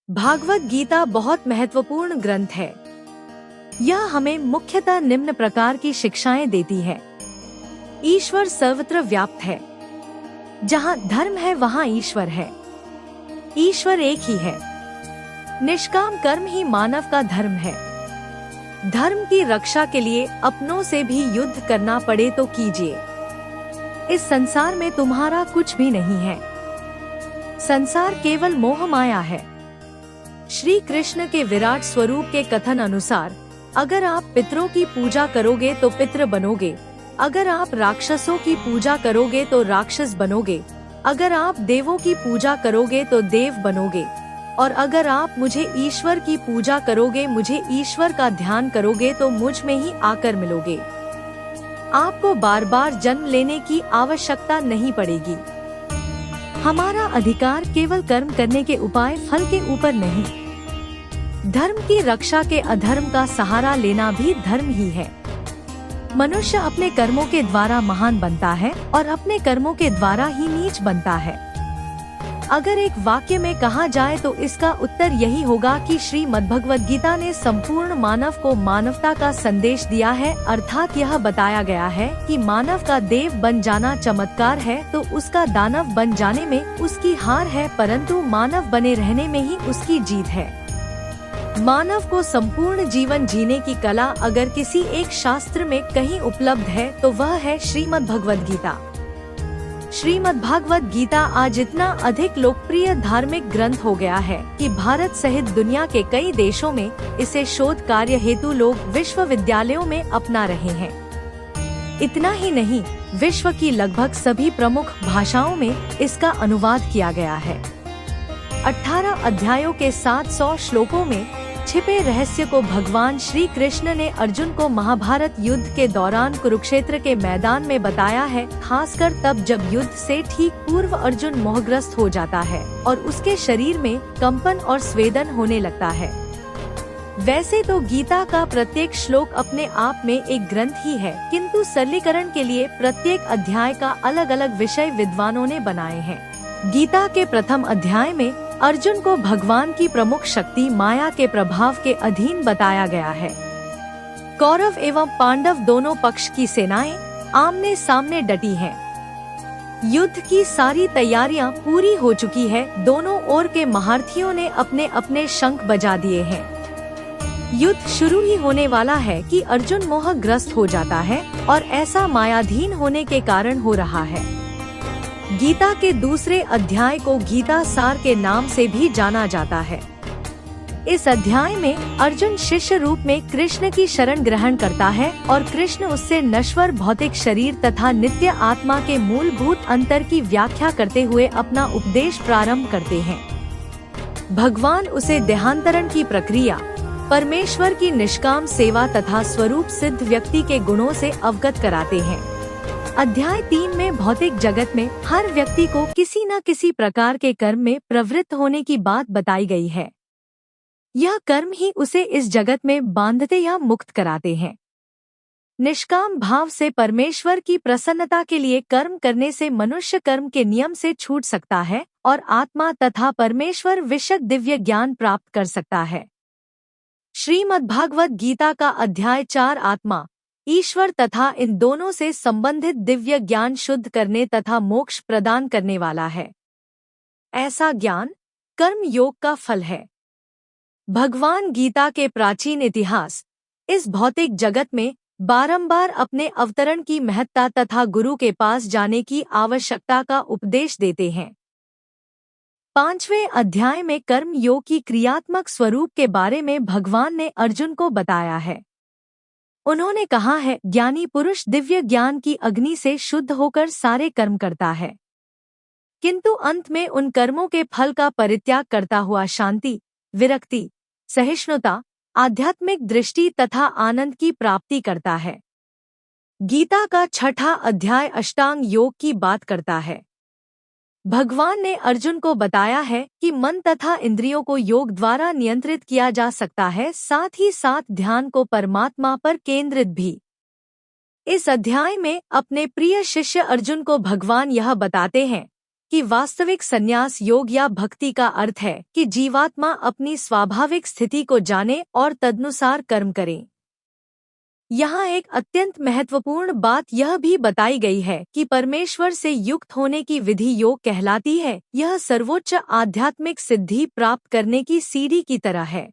भागवत गीता बहुत महत्वपूर्ण ग्रंथ है। यह हमें मुख्यतः निम्न प्रकार की शिक्षाएं देती है। ईश्वर सर्वत्र व्याप्त है। जहाँ धर्म है वहाँ ईश्वर है। ईश्वर एक ही है। निष्काम कर्म ही मानव का धर्म है। धर्म की रक्षा के लिए अपनों से भी युद्ध करना पड़े तो कीजिए। इस संसार में तुम्हारा कुछ भी नहीं है। संसार केवल मोह माया है। श्री कृष्ण के विराट स्वरूप के कथन अनुसार अगर आप पितरों की पूजा करोगे तो पितृ बनोगे, अगर आप राक्षसों की पूजा करोगे तो राक्षस बनोगे, अगर आप देवों की पूजा करोगे तो देव बनोगे, और अगर आप मुझे ईश्वर की पूजा करोगे, मुझे ईश्वर का ध्यान करोगे तो मुझ में ही आकर मिलोगे। आपको बार बार जन्म लेने की आवश्यकता नहीं पड़ेगी। हमारा अधिकार केवल कर्म करने के उपाय फल के ऊपर नहीं। धर्म की रक्षा के अधर्म का सहारा लेना भी धर्म ही है। मनुष्य अपने कर्मों के द्वारा महान बनता है और अपने कर्मों के द्वारा ही नीच बनता है। अगर एक वाक्य में कहा जाए तो इसका उत्तर यही होगा कि श्रीमद्भगवत गीता ने संपूर्ण मानव को मानवता का संदेश दिया है। अर्थात यह बताया गया है कि मानव का देव बन जाना चमत्कार है तो उसका दानव बन जाने में उसकी हार है, परंतु मानव बने रहने में ही उसकी जीत है। मानव को संपूर्ण जीवन जीने की कला अगर किसी एक शास्त्र में कहीं उपलब्ध है तो वह है श्रीमद्भगवत गीता। श्रीमद्भागवत गीता आज इतना अधिक लोकप्रिय धार्मिक ग्रंथ हो गया है कि भारत सहित दुनिया के कई देशों में इसे शोध कार्य हेतु लोग विश्वविद्यालयों में अपना रहे हैं। इतना ही नहीं, विश्व की लगभग सभी प्रमुख भाषाओं में इसका अनुवाद किया गया है। 18 अध्यायों के 700 श्लोकों में छिपे रहस्य को भगवान श्री कृष्ण ने अर्जुन को महाभारत युद्ध के दौरान कुरुक्षेत्र के मैदान में बताया है, खासकर तब जब युद्ध से ठीक पूर्व अर्जुन मोहग्रस्त हो जाता है और उसके शरीर में कंपन और स्वेदन होने लगता है। वैसे तो गीता का प्रत्येक श्लोक अपने आप में एक ग्रंथ ही है, किंतु सरलीकरण के लिए प्रत्येक अध्याय का अलग अलग विषय विद्वानों ने बनाए हैं। गीता के प्रथम अध्याय में अर्जुन को भगवान की प्रमुख शक्ति माया के प्रभाव के अधीन बताया गया है। कौरव एवं पांडव दोनों पक्ष की सेनाएं आमने सामने डटी हैं। युद्ध की सारी तैयारियां पूरी हो चुकी है। दोनों ओर के महारथियों ने अपने अपने शंख बजा दिए हैं। युद्ध शुरू ही होने वाला है कि अर्जुन मोहग्रस्त हो जाता है और ऐसा मायाधीन होने के कारण हो रहा है। गीता के दूसरे अध्याय को गीता सार के नाम से भी जाना जाता है। इस अध्याय में अर्जुन शिष्य रूप में कृष्ण की शरण ग्रहण करता है और कृष्ण उससे नश्वर भौतिक शरीर तथा नित्य आत्मा के मूलभूत अंतर की व्याख्या करते हुए अपना उपदेश प्रारंभ करते हैं। भगवान उसे देहांतरण की प्रक्रिया, परमेश्वर की निष्काम सेवा तथा स्वरूप सिद्ध व्यक्ति के गुणों से अवगत कराते हैं। अध्याय 3 में भौतिक जगत में हर व्यक्ति को किसी न किसी प्रकार के कर्म में प्रवृत्त होने की बात बताई गई है। यह कर्म ही उसे इस जगत में बांधते या मुक्त कराते हैं। निष्काम भाव से परमेश्वर की प्रसन्नता के लिए कर्म करने से मनुष्य कर्म के नियम से छूट सकता है और आत्मा तथा परमेश्वर विषयक दिव्य ज्ञान प्राप्त कर सकता है। श्रीमद्भागवत गीता का अध्याय 4 आत्मा, ईश्वर तथा इन दोनों से संबंधित दिव्य ज्ञान शुद्ध करने तथा मोक्ष प्रदान करने वाला है। ऐसा ज्ञान कर्म योग का फल है। भगवान गीता के प्राचीन इतिहास इस भौतिक जगत में बारंबार अपने अवतरण की महत्ता तथा गुरु के पास जाने की आवश्यकता का उपदेश देते हैं। 5वें अध्याय में कर्म योग की क्रियात्मक स्वरूप के बारे में भगवान ने अर्जुन को बताया है। उन्होंने कहा है, ज्ञानी पुरुष दिव्य ज्ञान की अग्नि से शुद्ध होकर सारे कर्म करता है, किंतु अंत में उन कर्मों के फल का परित्याग करता हुआ शांति, विरक्ति, सहिष्णुता, आध्यात्मिक दृष्टि तथा आनंद की प्राप्ति करता है। गीता का 6ठा अध्याय अष्टांग योग की बात करता है। भगवान ने अर्जुन को बताया है कि मन तथा इंद्रियों को योग द्वारा नियंत्रित किया जा सकता है, साथ ही साथ ध्यान को परमात्मा पर केंद्रित भी। इस अध्याय में अपने प्रिय शिष्य अर्जुन को भगवान यह बताते हैं कि वास्तविक संन्यास योग या भक्ति का अर्थ है कि जीवात्मा अपनी स्वाभाविक स्थिति को जाने और तदनुसार कर्म करे। यहाँ एक अत्यंत महत्वपूर्ण बात यह भी बताई गई है कि परमेश्वर से युक्त होने की विधि योग कहलाती है। यह सर्वोच्च आध्यात्मिक सिद्धि प्राप्त करने की सीढ़ी की तरह है।